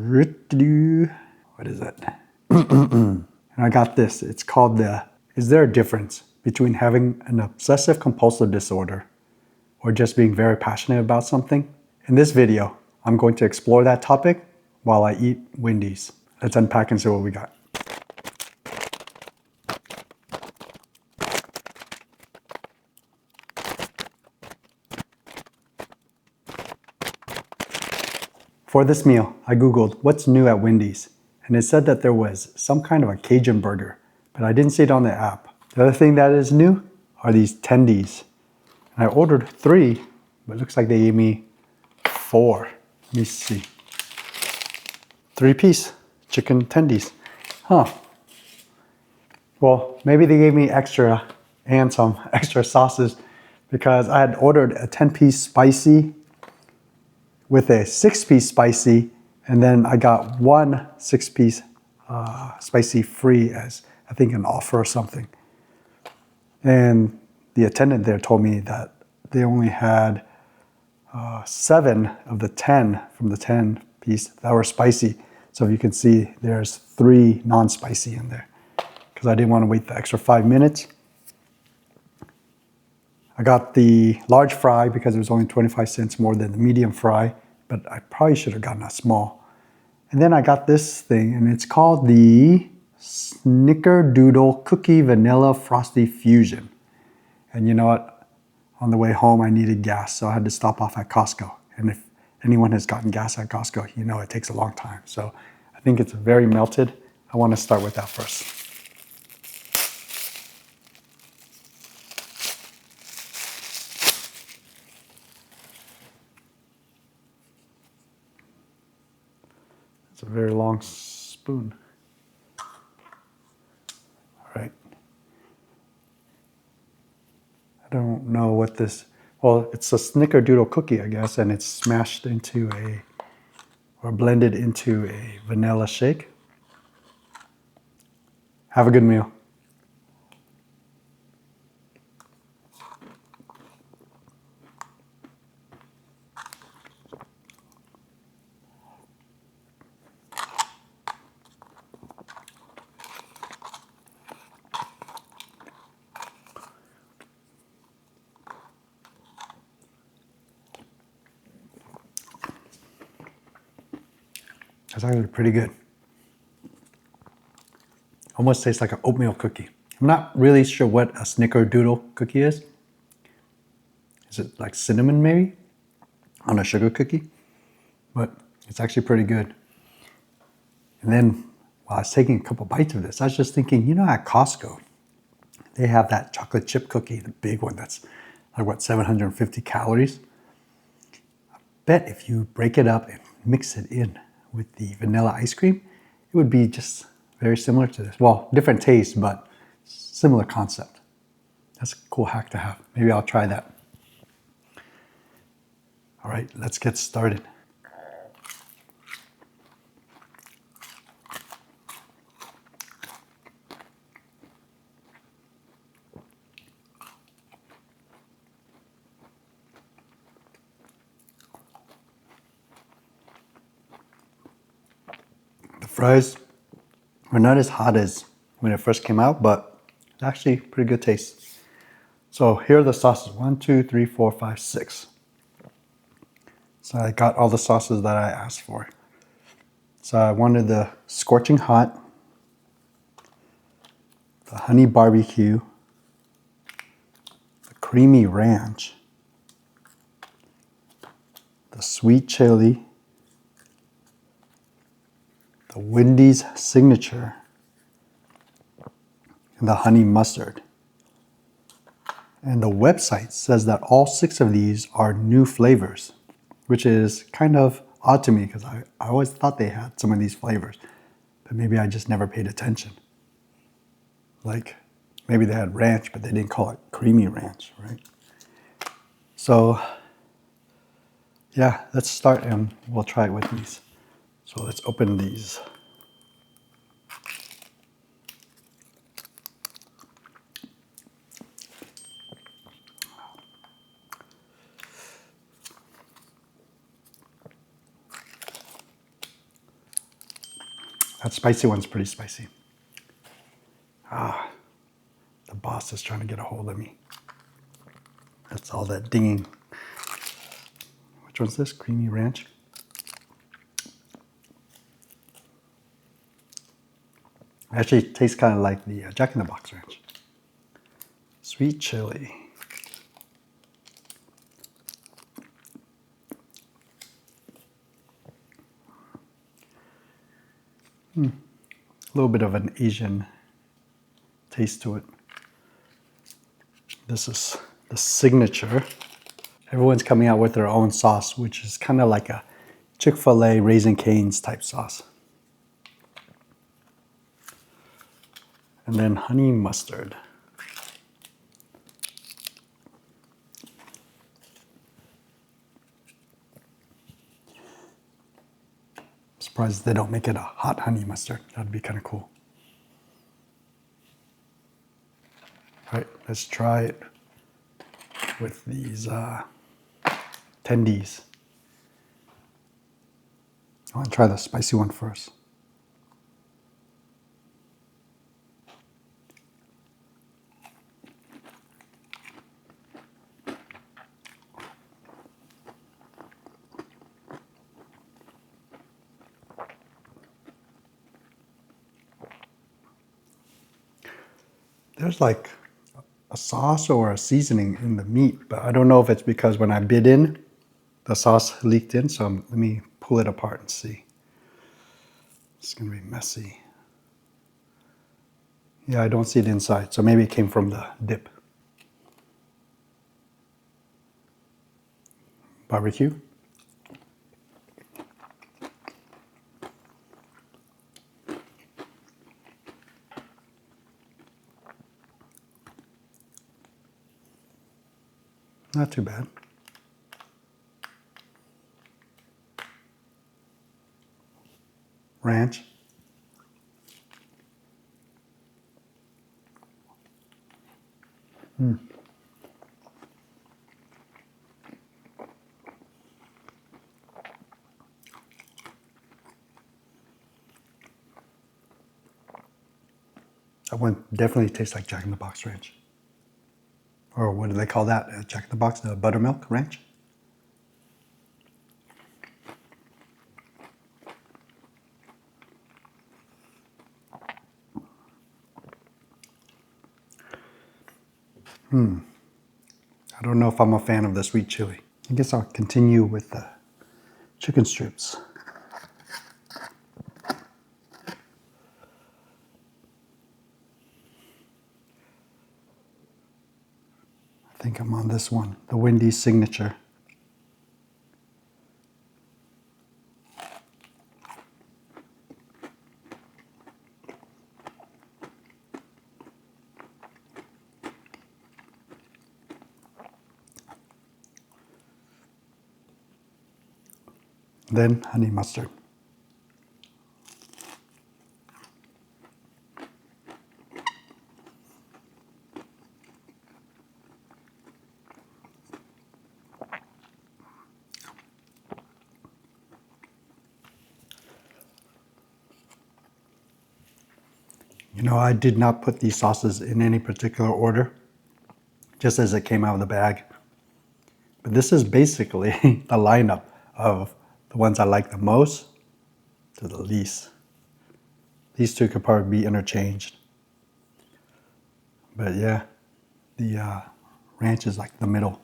What is it? And I got this. It's called Is there a difference between having an obsessive compulsive disorder or just being very passionate about something? In this video, I'm going to explore that topic while I eat Wendy's. Let's unpack and see what we got. For this meal, I Googled what's new at Wendy's, and it said that there was some kind of a Cajun burger, but I didn't see it on the app. The other thing that is new are these Tendys. And I ordered 3, but it looks like they gave me 4. Let me see. 3-piece chicken Tendys. Huh. Well, maybe they gave me extra and some extra sauces because I had ordered a 10-piece spicy with a 6-piece spicy, and then I got 1 6-piece spicy free as I think an offer or something. And the attendant there told me that they only had 7 of the 10 from the 10-piece that were spicy. So you can see there's 3 non-spicy in there because I didn't want to wait the extra 5 minutes. I got the large fry because it was only 25 cents more than the medium fry, but I probably should have gotten a small. And then I got this thing, and it's called the Snickerdoodle Cookie Vanilla Frosty Fusion. And you know what? On the way home, I needed gas, so I had to stop off at Costco. And if anyone has gotten gas at Costco, you know it takes a long time. So I think it's very melted. I want to start with that first. It's a very long spoon. All right. I don't know what this, well, it's a Snickerdoodle cookie, I guess, and it's smashed into or blended into a vanilla shake. Have a good meal. That's actually pretty good. Almost tastes like an oatmeal cookie. I'm not really sure what a Snickerdoodle cookie is. Is it like cinnamon maybe on a sugar cookie? But it's actually pretty good. And then while I was taking a couple bites of this, I was just thinking, you know, at Costco, they have that chocolate chip cookie, the big one that's like what, 750 calories. I bet if you break it up and mix it in with the vanilla ice cream, it would be just very similar to this. Well, different taste, but similar concept. That's a cool hack to have. Maybe I'll try that. All right, let's get started. The fries are not as hot as when it first came out, but it's actually pretty good taste. So here are the sauces. 1, 2, 3, 4, 5, 6. So I got all the sauces that I asked for. So I wanted the scorching hot, the honey barbecue, the creamy ranch, the sweet chili, the Wendy's signature, and the honey mustard. And the website says that all 6 of these are new flavors, which is kind of odd to me because I always thought they had some of these flavors, but maybe I just never paid attention. Like maybe they had ranch, but they didn't call it creamy ranch, right? So yeah, let's start and we'll try it with these. So let's open these. That spicy one's pretty spicy. The boss is trying to get a hold of me. That's all that dinging. Which one's this? Creamy ranch? Actually, it tastes kind of like the Jack in the Box ranch. Sweet chili. A little bit of an Asian taste to it. This is the signature. Everyone's coming out with their own sauce, which is kind of like a Chick-fil-A Raising Cane's type sauce. And then honey mustard. I'm surprised they don't make it a hot honey mustard. That'd be kind of cool. All right, let's try it with these Tendys. I want to try the spicy one first. There's like a sauce or a seasoning in the meat, but I don't know if it's because when I bit in, the sauce leaked in, so let me pull it apart and see. It's gonna be messy. Yeah, I don't see it inside, so maybe it came from the dip. Barbecue. Not too bad. Ranch. That one definitely tastes like Jack in the Box ranch. Or what do they call that? Jack in the Box, the buttermilk ranch? I don't know if I'm a fan of the sweet chili. I guess I'll continue with the chicken strips. I think I'm on this one, the Wendy signature. Then honey mustard. You know, I did not put these sauces in any particular order, just as it came out of the bag. But this is basically the lineup of the ones I like the most to the least. These two could probably be interchanged. But yeah, the ranch is like the middle.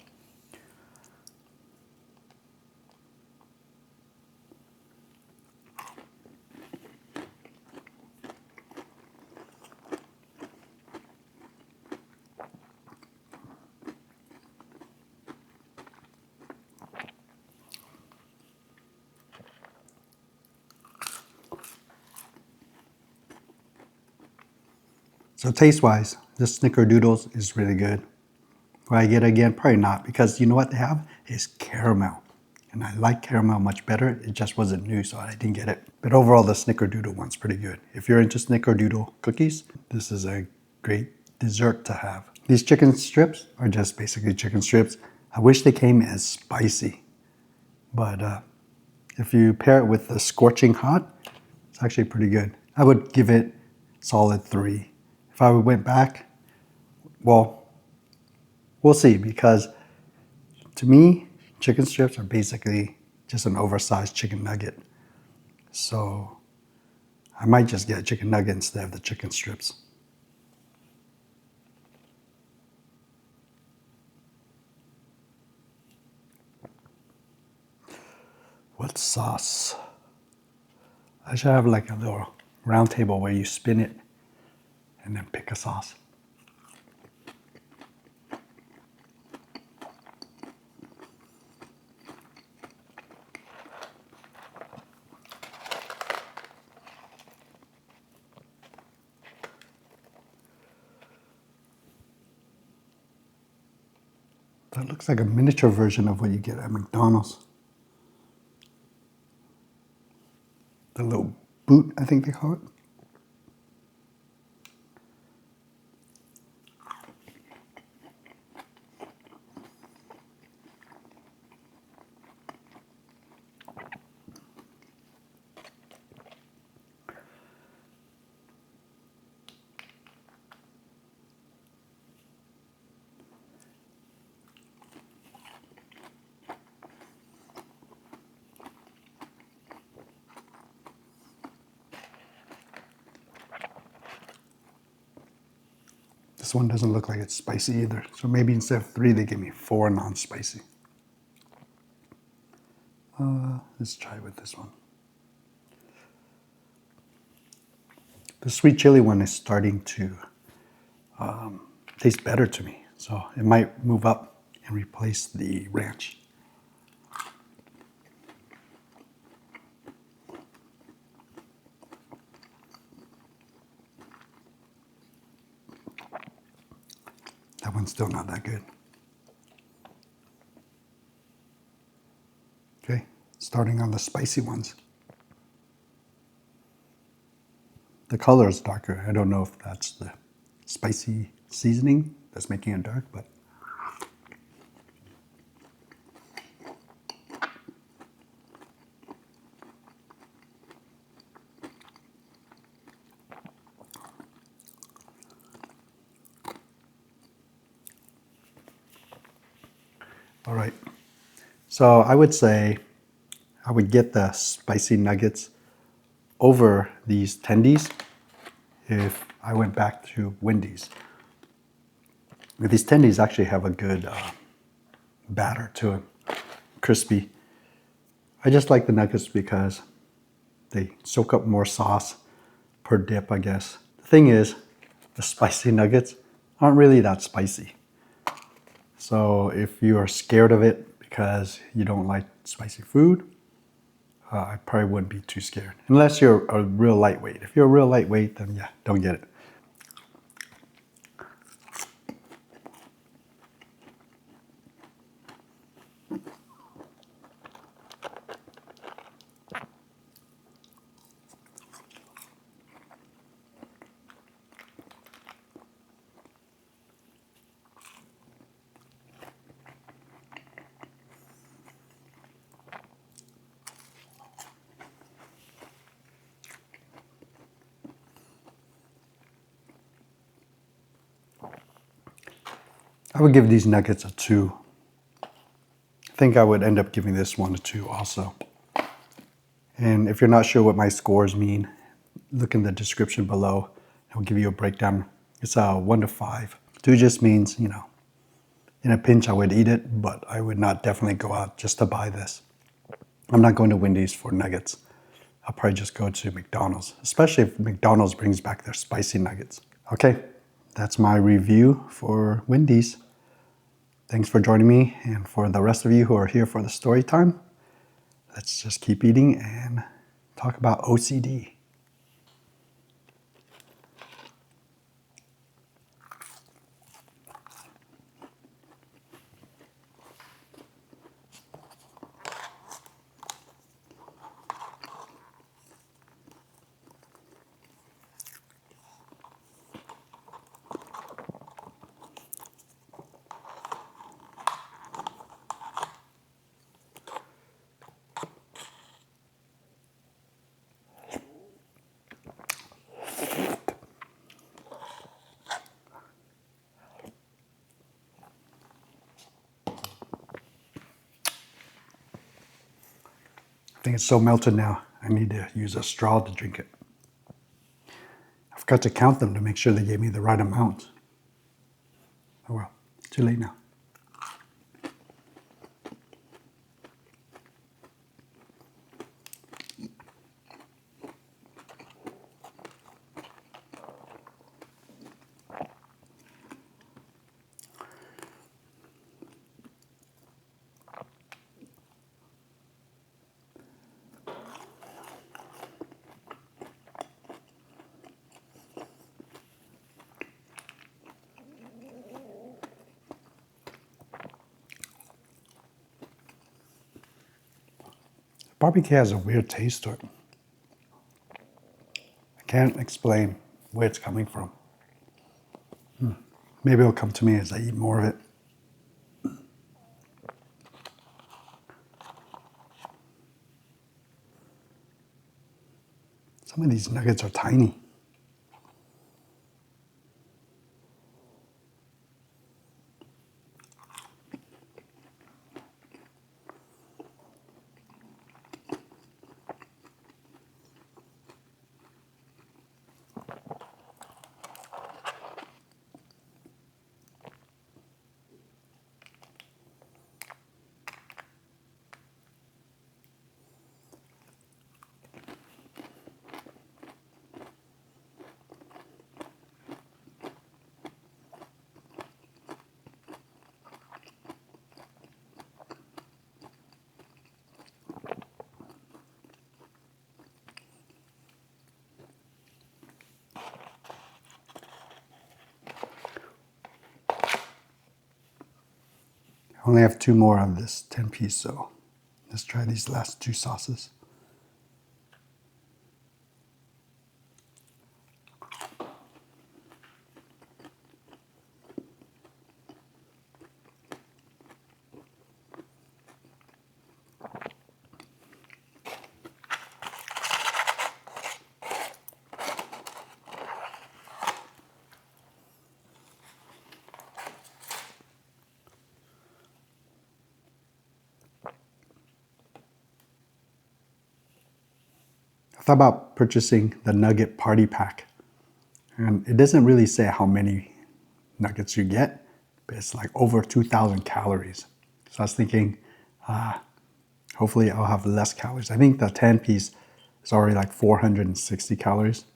So taste-wise, this Snickerdoodles is really good. Will I get it again? Probably not, because you know what they have is caramel. And I like caramel much better. It just wasn't new, so I didn't get it. But overall, the Snickerdoodle one's pretty good. If you're into Snickerdoodle cookies, this is a great dessert to have. These chicken strips are just basically chicken strips. I wish they came as spicy. But if you pair it with the scorching hot, it's actually pretty good. I would give it solid 3. If I went back, well, we'll see, because to me, chicken strips are basically just an oversized chicken nugget. So I might just get a chicken nugget instead of the chicken strips. What sauce? I should have like a little round table where you spin it and then pick a sauce. That looks like a miniature version of what you get at McDonald's. The little boot, I think they call it. This one doesn't look like it's spicy either. So maybe instead of 3, they give me 4 non-spicy. Let's try with this one. The sweet chili one is starting to taste better to me. So it might move up and replace the ranch. That one's still not that good. Okay, starting on the spicy ones. The color is darker. I don't know if that's the spicy seasoning that's making it dark, but all right. So I would say I would get the spicy nuggets over these Tendys if I went back to Wendy's. These Tendys actually have a good batter to them, crispy. I just like the nuggets because they soak up more sauce per dip, I guess. The thing is, the spicy nuggets aren't really that spicy. So if you are scared of it because you don't like spicy food, I probably wouldn't be too scared. Unless you're a real lightweight. If you're a real lightweight, then yeah, don't get it. I would give these nuggets a 2. I think I would end up giving this one a 2 also. And if you're not sure what my scores mean, look in the description below. I'll give you a breakdown. It's a 1 to 5. 2 just means, you know, in a pinch I would eat it, but I would not definitely go out just to buy this. I'm not going to Wendy's for nuggets. I'll probably just go to McDonald's, especially if McDonald's brings back their spicy nuggets. Okay, that's my review for Wendy's. Thanks for joining me, and for the rest of you who are here for the story time, let's just keep eating and talk about OCD. think it's so melted now, I need to use a straw to drink it. I forgot to count them to make sure they gave me the right amount. Oh well, too late now. Barbecue has a weird taste to it. I can't explain where it's coming from. Maybe it'll come to me as I eat more of it. Some of these nuggets are tiny. I only have 2 more of this 10-piece, so let's try these last 2 sauces. I thought about purchasing the nugget party pack, and it doesn't really say how many nuggets you get, but it's like over 2,000 calories. So I was thinking, hopefully I'll have less calories. I think the 10-piece is already like 460 calories.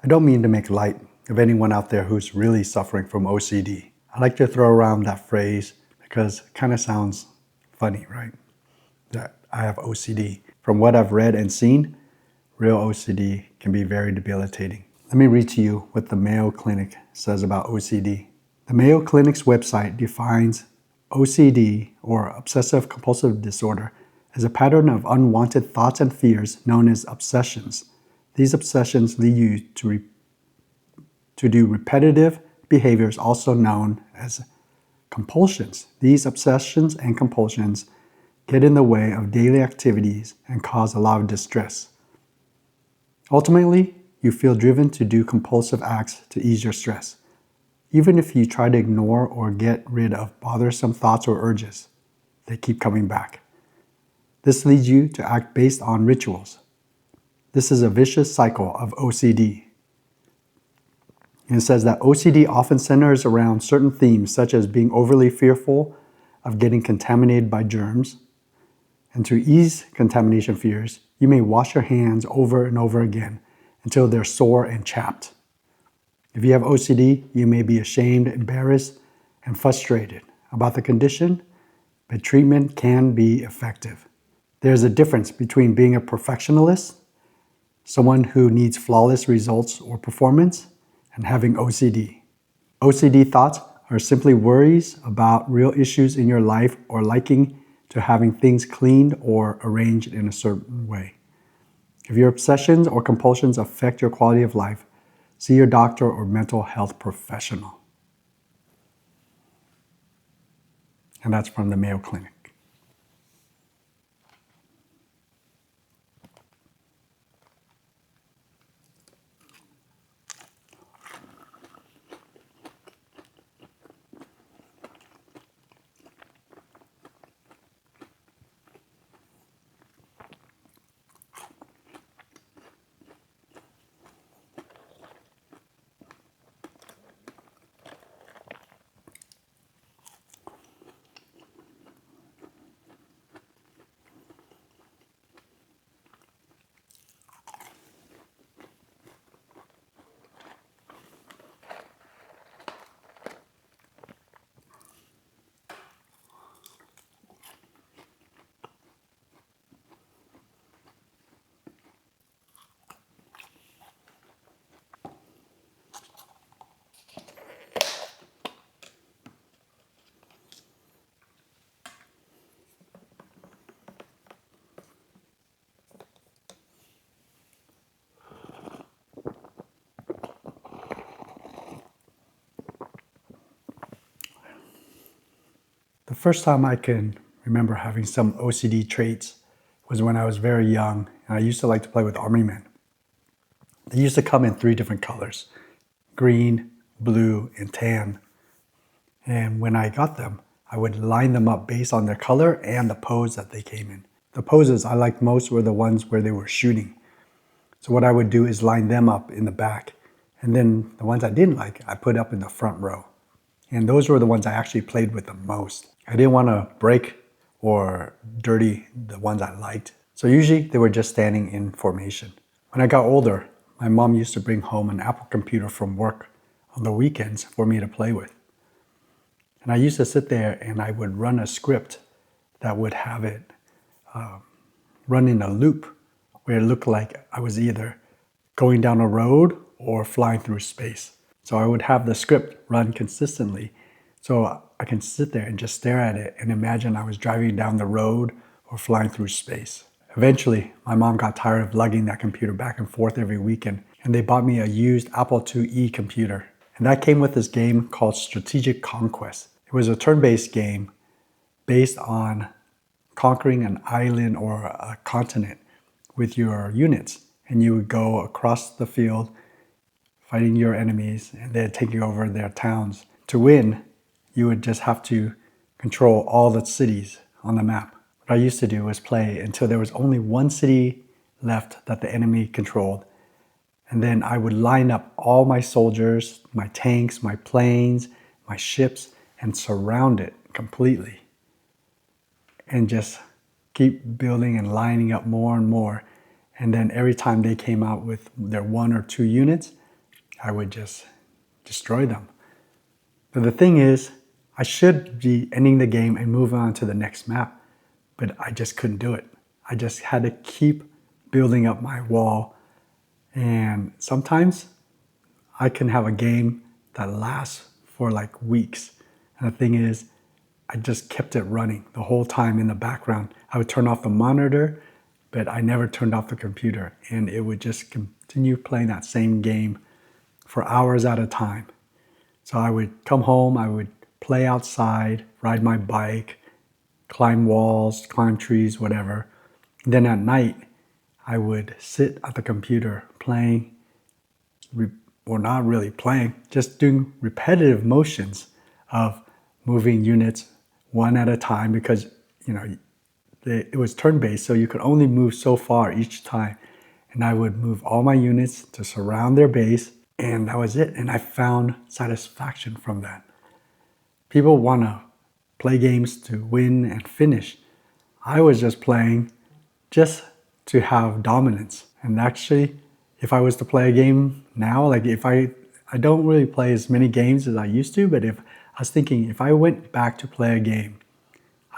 I don't mean to make light of anyone out there who's really suffering from OCD. I like to throw around that phrase because it kind of sounds funny, right? That I have OCD. From what I've read and seen, real OCD can be very debilitating. Let me read to you what the Mayo Clinic says about OCD. The Mayo Clinic's website defines OCD, or Obsessive Compulsive Disorder, as a pattern of unwanted thoughts and fears known as obsessions. These obsessions lead you to do repetitive behaviors, also known as compulsions. These obsessions and compulsions get in the way of daily activities and cause a lot of distress. Ultimately, you feel driven to do compulsive acts to ease your stress, even if you try to ignore or get rid of bothersome thoughts or urges. They keep coming back. This leads you to act based on rituals. This is a vicious cycle of OCD. And it says that OCD often centers around certain themes, such as being overly fearful of getting contaminated by germs. And to ease contamination fears, you may wash your hands over and over again until they're sore and chapped. If you have OCD, you may be ashamed, embarrassed, and frustrated about the condition, but treatment can be effective. There's a difference between being a perfectionist, someone who needs flawless results or performance, and having OCD. OCD thoughts are simply worries about real issues in your life or liking to having things cleaned or arranged in a certain way. If your obsessions or compulsions affect your quality of life, see your doctor or mental health professional. And that's from the Mayo Clinic. The first time I can remember having some OCD traits was when I was very young, and I used to like to play with army men. They used to come in 3 different colors: green, blue, and tan. And when I got them, I would line them up based on their color and the pose that they came in. The poses I liked most were the ones where they were shooting. So what I would do is line them up in the back, and then the ones I didn't like, I put up in the front row. And those were the ones I actually played with the most. I didn't want to break or dirty the ones I liked. So usually they were just standing in formation. When I got older, my mom used to bring home an Apple computer from work on the weekends for me to play with. And I used to sit there and I would run a script that would have it run in a loop where it looked like I was either going down a road or flying through space. So I would have the script run consistently so I can sit there and just stare at it and imagine I was driving down the road or flying through space. Eventually, my mom got tired of lugging that computer back and forth every weekend, and they bought me a used Apple IIe computer. And that came with this game called Strategic Conquest. It was a turn-based game based on conquering an island or a continent with your units. And you would go across the field fighting your enemies and then taking over their towns. To win, you would just have to control all the cities on the map. What I used to do was play until there was only one city left that the enemy controlled. And then I would line up all my soldiers, my tanks, my planes, my ships, and surround it completely. And just keep building and lining up more and more. And then every time they came out with their 1 or 2 units, I would just destroy them. But the thing is, I should be ending the game and moving on to the next map, but I just couldn't do it. I just had to keep building up my wall. And sometimes I can have a game that lasts for like weeks. And the thing is, I just kept it running the whole time in the background. I would turn off the monitor, but I never turned off the computer. And it would just continue playing that same game for hours at a time. So I would come home, I would play outside, ride my bike, climb walls, climb trees, whatever. And then at night, I would sit at the computer playing, or not really playing, just doing repetitive motions of moving units one at a time because, it was turn-based, so you could only move so far each time. And I would move all my units to surround their base, and that was it. And I found satisfaction from that. People want to play games to win and finish. I was just playing just to have dominance. And actually, if I was to play a game now, like if I don't really play as many games as I used to, but if I was thinking, if I went back to play a game,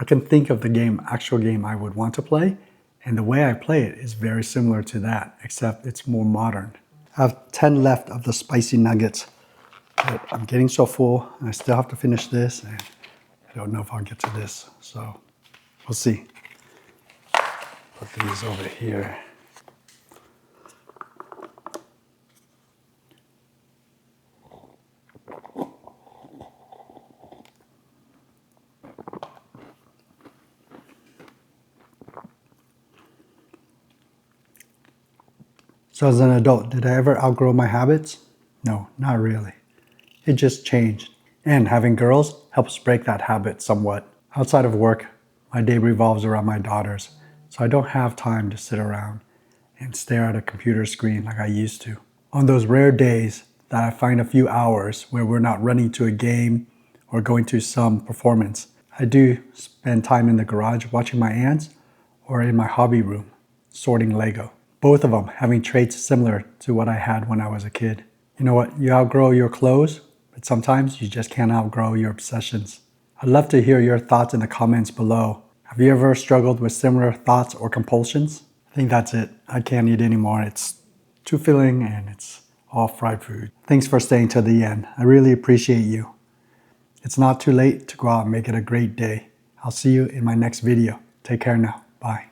I can think of the actual game I would want to play. And the way I play it is very similar to that, except it's more modern. I have 10 left of the spicy nuggets. But I'm getting so full, and I still have to finish this, and I don't know if I'll get to this, so we'll see. Put these over here. So as an adult, did I ever outgrow my habits? No, not really. It just changed. And having girls helps break that habit somewhat. Outside of work, my day revolves around my daughters, so I don't have time to sit around and stare at a computer screen like I used to. On those rare days that I find a few hours where we're not running to a game or going to some performance, I do spend time in the garage watching my aunts or in my hobby room, sorting Lego. Both of them having traits similar to what I had when I was a kid. You know what? You outgrow your clothes, but sometimes you just can't outgrow your obsessions. I'd love to hear your thoughts in the comments below. Have you ever struggled with similar thoughts or compulsions? I think that's it. I can't eat anymore. It's too filling and it's all fried food. Thanks for staying till the end. I really appreciate you. It's not too late to go out and make it a great day. I'll see you in my next video. Take care now. Bye.